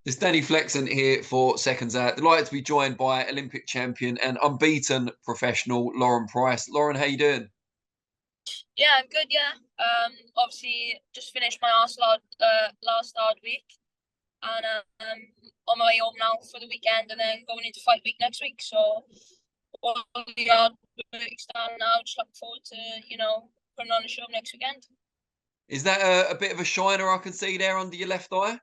It's Danny Flexen here for Seconds Out. Delighted to be joined by Olympic champion and unbeaten professional Lauren Price. Lauren, how you doing? Yeah, I'm good. Yeah. Obviously, just finished my last hard week, and on my way home now for the weekend, and then going into fight week next week. So all the hard work's done now. Just looking forward to putting on a show next weekend. Is that a bit of a shiner I can see there under your left eye?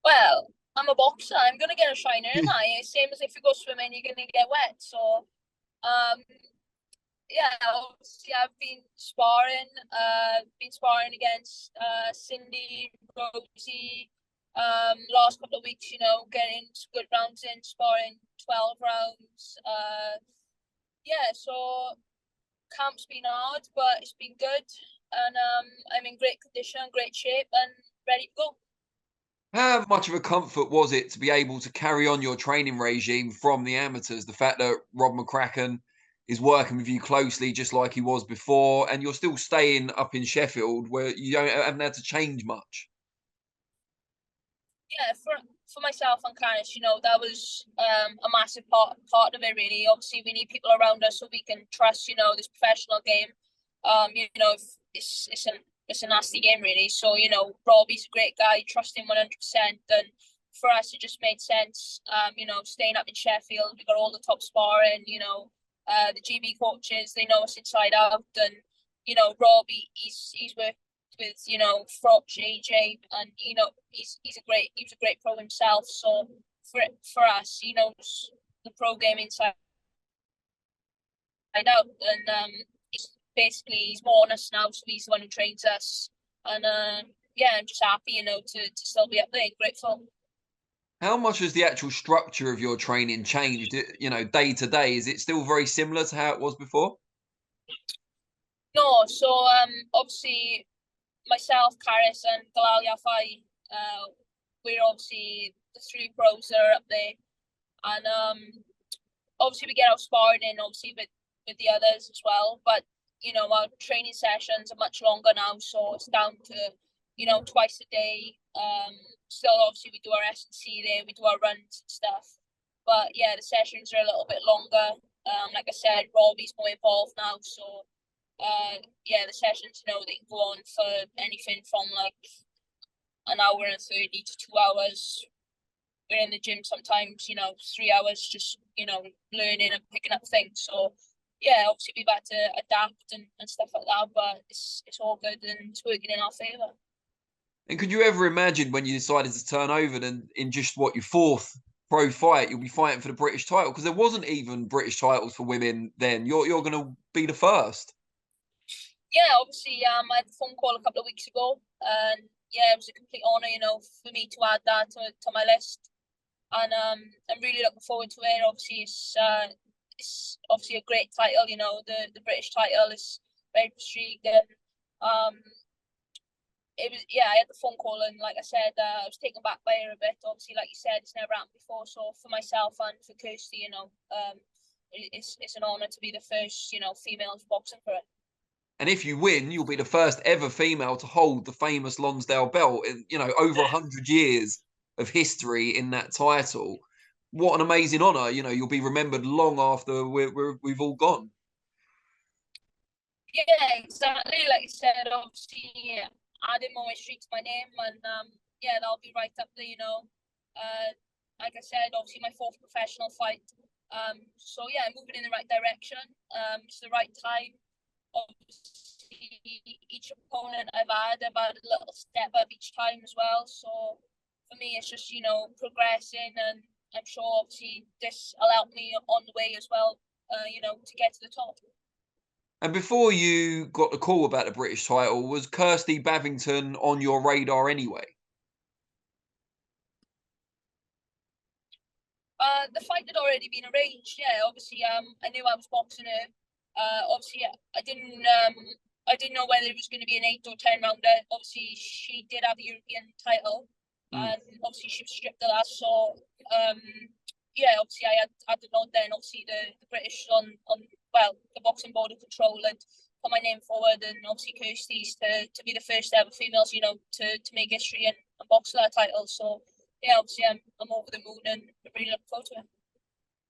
Well, I'm a boxer. I'm gonna get a shiner in eye. Same as if you go swimming, you're gonna get wet. So um, yeah, obviously I've been sparring against Cindy, Rosie, last couple of weeks, getting some good rounds in, sparring 12 rounds. Yeah, so camp's been hard, but it's been good. And I'm in great condition, great shape, and ready to go. How much of a comfort was it to be able to carry on your training regime from the amateurs? The fact that Rob McCracken is working with you closely, just like he was before, and you're still staying up in Sheffield, where haven't had to change much. Yeah, for myself and Canis, that was a massive part of it. Really, obviously, we need people around us so we can trust, this professional game. If it's a nasty game, really. So Robbie's a great guy, trust him 100%. And for us, it just made sense. Staying up in Sheffield, we got all the top sparring. The GB coaches, they know us inside out, and Robbie, he's worked with Frotch, AJ, and he was a great pro himself. So for us, he knows the pro game inside out, and he's more on us now, so he's the one who trains us. And yeah, I'm just happy, to still be up there, grateful. How much has the actual structure of your training changed? Day to day, is it still very similar to how it was before? No, so obviously myself, Karis, and Galal Yafai, we're obviously the three pros that are up there, and obviously we get our sparring in, obviously with the others as well. But our training sessions are much longer now, so it's down to twice a day. Still, obviously we do our S&C there, we do our runs and stuff. But yeah, the sessions are a little bit longer. Like I said, Robbie's more involved now, so yeah, the sessions, they can go on for anything from like an hour and 30 to 2 hours. We're in the gym sometimes, 3 hours just, learning and picking up things. So yeah, obviously we've had to adapt and stuff like that, but it's all good and it's working in our favour. And could you ever imagine when you decided to turn over then in just what your fourth pro fight, you'll be fighting for the British title? Because there wasn't even British titles for women then. You're going to be the first. Yeah, obviously, I had a phone call a couple of weeks ago, and yeah, it was a complete honour, for me to add that to my list. And I'm really looking forward to it. Obviously, it's obviously a great title. The British title is very intriguing. And it was, yeah, I had the phone call, and like I said, I was taken back by it a bit. Obviously, like you said, it's never happened before. So for myself and for Kirsty, it's an honour to be the first female boxing for it. And if you win, you'll be the first ever female to hold the famous Lonsdale belt in, over 100 years of history in that title. What an amazing honour. You'll be remembered long after we've all gone. Yeah, exactly. Like you said, obviously, yeah, adding more history to my name, and yeah, that'll be right up there. Like I said, obviously my fourth professional fight. So yeah, moving in the right direction. It's the right time. Obviously, each opponent I've had a little step up each time as well. So for me, it's just progressing, and I'm sure obviously this will help me on the way as well. To get to the top. And before you got the call about the British title, was Kirsty Bavington on your radar anyway? The fight had already been arranged. Yeah, obviously, I knew I was boxing her. Obviously, I didn't know whether it was going to be an 8 or 10 rounder. Obviously, she did have a European title, Mm. and obviously she was stripped of that. So, yeah, obviously I had the nod then. Obviously, the British the boxing board of control and put my name forward, and obviously Kirsty's to be the first ever females, to make history and box for that title. So yeah, obviously I'm over the moon and really looking forward to it.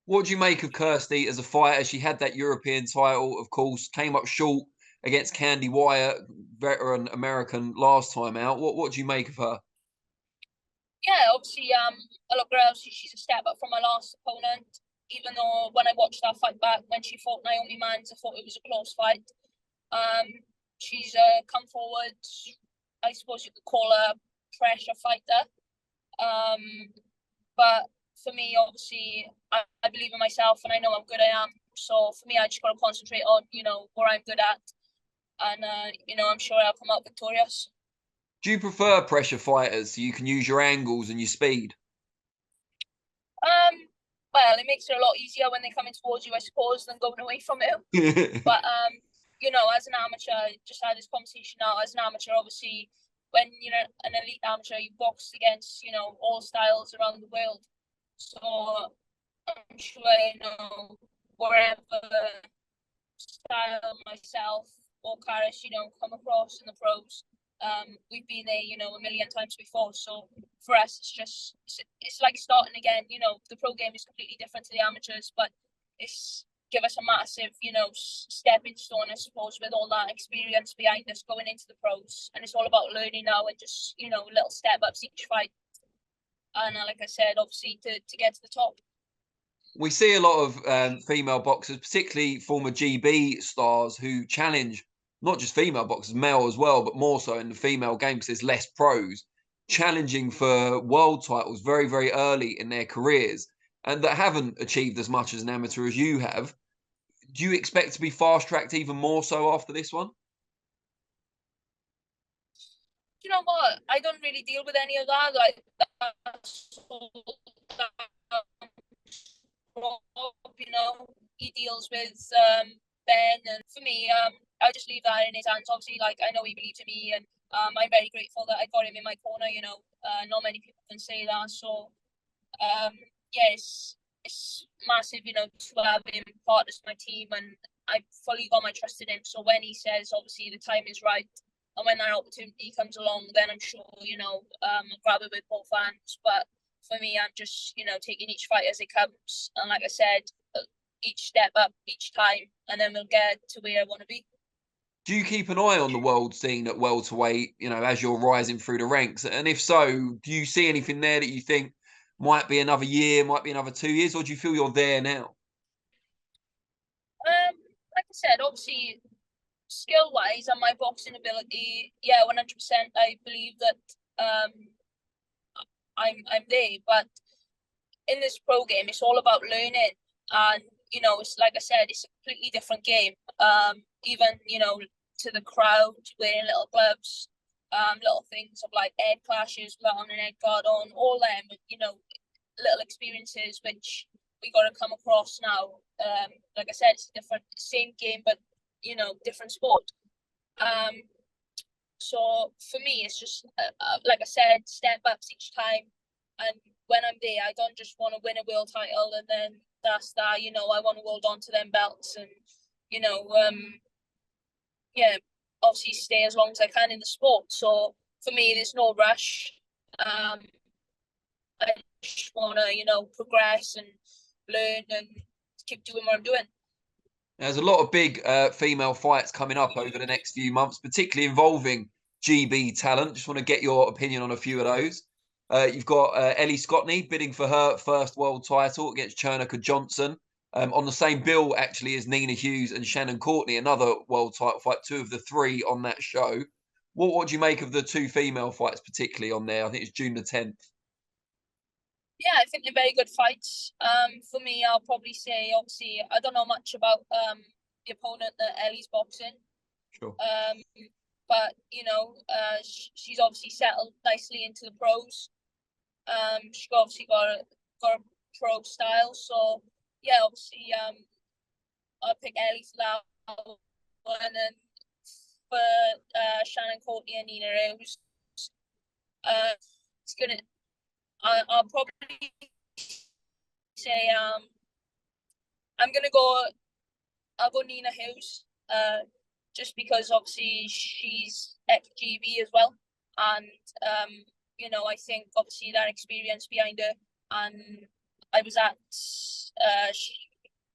What do you make of Kirsty as a fighter? She had that European title, of course, came up short against Candy Wyatt, veteran American, last time out. What do you make of her? Yeah, obviously, I look at her, she's a step up from my last opponent. Even though when I watched that fight back when she fought Naomi Mans, I thought it was a close fight. She's come forward. I suppose you could call her a pressure fighter. But for me, obviously, I believe in myself and I know how good I am. So for me, I just got to concentrate on, what I'm good at. And, I'm sure I'll come out victorious. Do you prefer pressure fighters so you can use your angles and your speed? Well, it makes it a lot easier when they're coming towards you, I suppose, than going away from it. But as an amateur, just had this conversation now. As an amateur, obviously, when you're an elite amateur, you box against all styles around the world. So I'm sure wherever style myself or Karis, come across in the pros. We've been there, a million times before. So for us, it's like starting again. The pro game is completely different to the amateurs, but it's give us a massive, stepping stone, I suppose, with all that experience behind us going into the pros. And it's all about learning now and just, little step ups each fight. And like I said, obviously to get to the top. We see a lot of female boxers, particularly former GB stars, who challenge not just female boxers, male as well, but more so in the female game because there's less pros, challenging for world titles very, very early in their careers and that haven't achieved as much as an amateur as you have. Do you expect to be fast-tracked even more so after this one? You know what? I don't really deal with any of that. Like, he deals with Ben, and for me, I just leave that in his hands. Obviously, like I know he believes in me, and I'm very grateful that I got him in my corner. Not many people can say that. So, yeah, it's massive, to have him part of my team, and I fully got my trust in him. So when he says, obviously, the time is right, and when that opportunity comes along, then I'm sure, I'll grab it with both hands. But for me, I'm just, taking each fight as it comes. And like I said, each step up each time, and then we'll get to where I want to be. Do you keep an eye on the world scene at welterweight, as you're rising through the ranks? And if so, do you see anything there that you think might be another year, might be another 2 years, or do you feel you're there now? Like I said, obviously, skill-wise and my boxing ability, yeah, 100%. I believe that I'm there, but in this pro game, it's all about learning, and it's like I said, it's a completely different game. Even to the crowd wearing little gloves, little things of like head clashes, without on an head guard on, all them, little experiences which we got to come across now. Like I said, it's a different, same game, but different sport. So for me, it's just like I said, step ups each time, and when I'm there, I don't just want to win a world title and then that's that. I want to hold on to them belts and yeah, obviously stay as long as I can in the sport. So for me, there's no rush. I just want to progress and learn and keep doing what I'm doing. There's a lot of big female fights coming up over the next few months, particularly involving GB talent. Just want to get your opinion on a few of those. You've got Ellie Scottney bidding for her first world title against Chernica Johnson. On the same bill, actually, as Nina Hughes and Shannon Courtney, another world title fight, two of the three on that show. What do you make of the two female fights, particularly on there? I think it's June the 10th. Yeah, I think they're very good fights. For me, I'll probably say, obviously, I don't know much about the opponent that Ellie's boxing. Sure. But she's obviously settled nicely into the pros. She's obviously got a pro style. So yeah, obviously, I'll pick Ellie for that one, and then for Shannon Courtney and Nina Hughes, it's gonna. I'll probably say I'm gonna go. I'll go Nina Hughes. Just because obviously she's ex GB as well, and you know, I think obviously that experience behind her, and I was at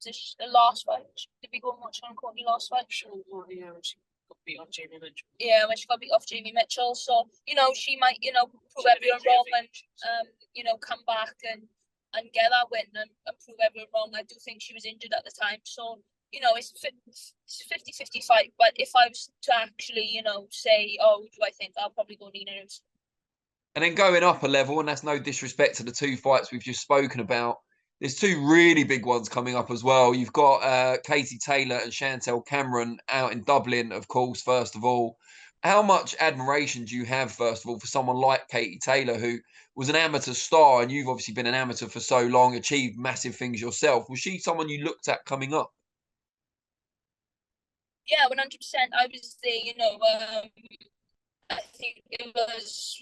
the last fight. Did we go and watch on Courtney last fight? Sure, yeah, when she got beat off Jamie Mitchell. Yeah, when she got beat off Jamie Mitchell. So, you know, she might, you know, prove everyone wrong and you know, come back and get that win and prove everyone wrong. I do think she was injured at the time. So, you know, it's a 50-50 fight. But if I was to actually, you know, say, oh, do I think, I'll probably go Nina Roos. And then going up a level, and that's no disrespect to the two fights we've just spoken about, there's two really big ones coming up as well. You've got Katie Taylor and Chantel Cameron out in Dublin, of course, first of all. How much admiration do you have, first of all, for someone like Katie Taylor, who was an amateur star, and you've obviously been an amateur for so long, achieved massive things yourself? Was she someone you looked at coming up? Yeah, 100%. I was there, you know, I think it was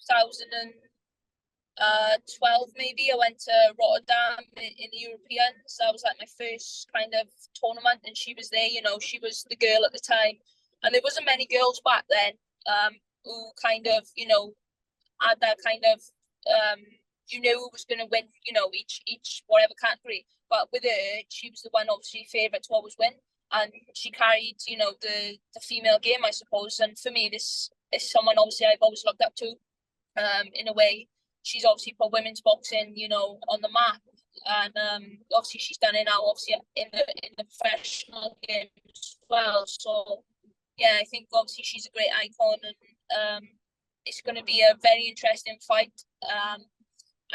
2012 maybe. I went to Rotterdam in the Europeans. That was like my first kind of tournament, and she was there. You know, she was the girl at the time, and there wasn't many girls back then who kind of, you know, had that kind of you knew who was going to win. You know, each whatever category. But with her, she was the one obviously favourite to always win, and she carried, you know, the female game, I suppose. And for me, this is someone obviously I've always looked up to. In a way, she's obviously put women's boxing, you know, on the map, and obviously she's done it now, obviously in the professional game as well. So yeah, I think obviously she's a great icon, and it's going to be a very interesting fight. I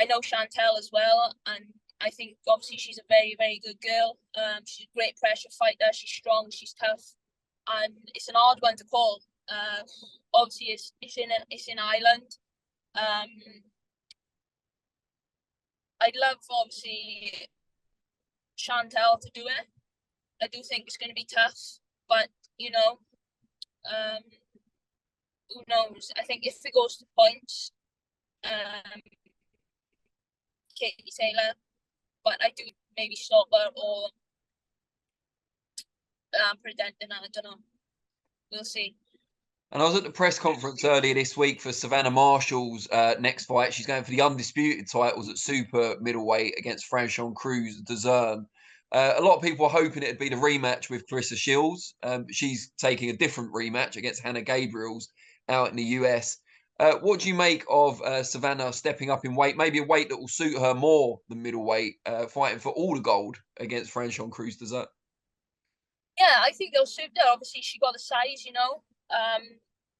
know Chantel as well, and I think obviously she's a very, very good girl. She's a great pressure fighter. She's strong. She's tough, and it's an hard one to call. Obviously, it's in Ireland. I'd love obviously Chantel to do it. I do think it's going to be tough, but you know, who knows? I think if it goes to points, Katie Taylor, but I do maybe stop her or Predenton. I don't know. We'll see. And I was at the press conference earlier this week for Savannah Marshall's next fight. She's going for the undisputed titles at super middleweight against Franchon Cruz Dezern. A lot of people are hoping it'd be the rematch with Clarissa Shields. She's taking a different rematch against Hannah Gabriels out in the US. What do you make of Savannah stepping up in weight? Maybe a weight that will suit her more than middleweight, fighting for all the gold against Franchon Cruz Dezern. Yeah, I think they'll suit her. Obviously, she got the size, you know.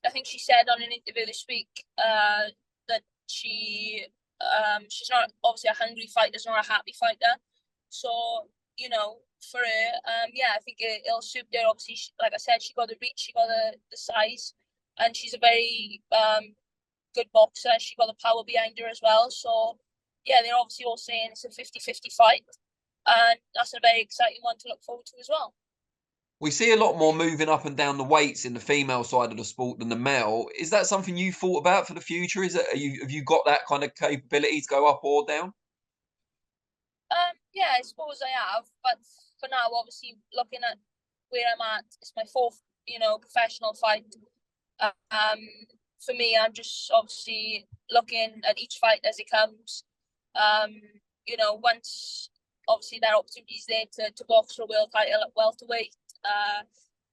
I think she said on an interview this week that she's not obviously a hungry fighter, she's not a happy fighter. So, you know, for her, yeah, I think it'll suit her. Obviously, like I said, she got the reach, she got the size, and she's a very good boxer. She got the power behind her as well. So, yeah, they're obviously all saying it's a 50-50 fight, and that's a very exciting one to look forward to as well. We see a lot more moving up and down the weights in the female side of the sport than the male. Is that something you thought about for the future? Have you got that kind of capability to go up or down? Yeah, I suppose I have, but for now, obviously, looking at where I'm at, it's my fourth, you know, professional fight. For me, I'm just obviously looking at each fight as it comes. You know, once obviously that opportunity is there to box for a world title at welterweight,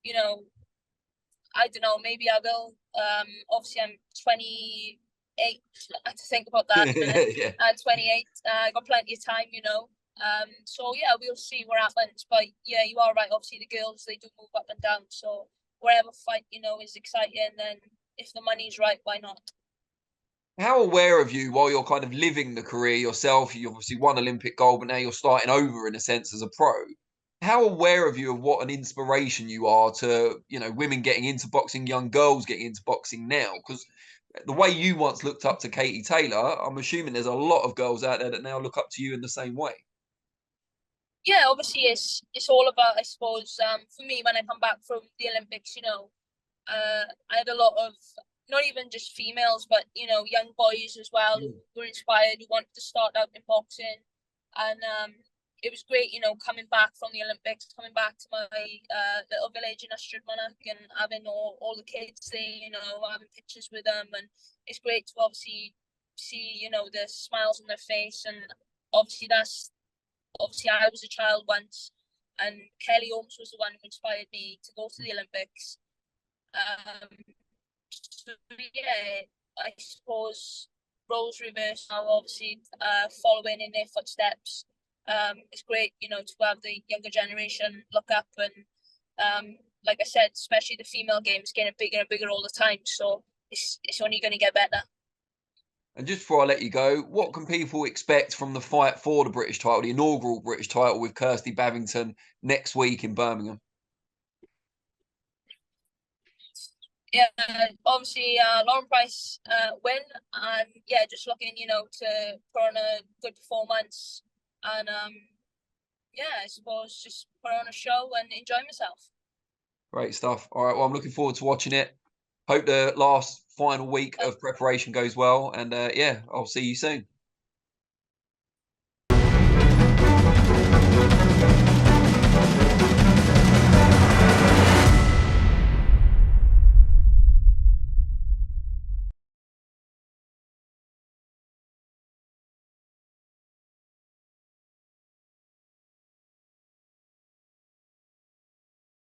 you know, I don't know, maybe I will. Obviously, I'm 28. I have to think about that. Yeah. 28. I got plenty of time, you know. So yeah, we'll see what happens. But yeah, you are right. Obviously, the girls, they do move up and down. So whatever fight, you know, is exciting. Then if the money's right, why not? How aware of you while you're kind of living the career yourself? You obviously won Olympic gold, but now you're starting over in a sense as a pro. How aware of you of what an inspiration you are to, you know, women getting into boxing, young girls getting into boxing now? Because the way you once looked up to Katie Taylor, I'm assuming there's a lot of girls out there that now look up to you in the same way. Yeah, obviously it's all about, I suppose, for me when I come back from the Olympics, you know, I had a lot of not even just females, but you know, young boys as well who were inspired, who wanted to start out in boxing, and it was great, you know, coming back from the Olympics, coming back to my little village in Ystrad and having all the kids there, you know, having pictures with them. And it's great to obviously see, you know, the smiles on their face. And obviously I was a child once, and Kelly Holmes was the one who inspired me to go to the Olympics. So yeah, I suppose roles reverse now, obviously following in their footsteps. It's great, you know, to have the younger generation look up, and like I said, especially the female game is getting bigger and bigger all the time. So it's only going to get better. And just before I let you go, what can people expect from the fight for the British title, the inaugural British title with Kirsty Babington next week in Birmingham? Yeah, obviously Lauren Price win, and yeah, just looking, you know, to put on a good performance, and yeah, I suppose just put on a show and enjoy myself. Great stuff. All right, well, I'm looking forward to watching it. Hope the last final week of preparation goes well, and yeah, I'll see you soon.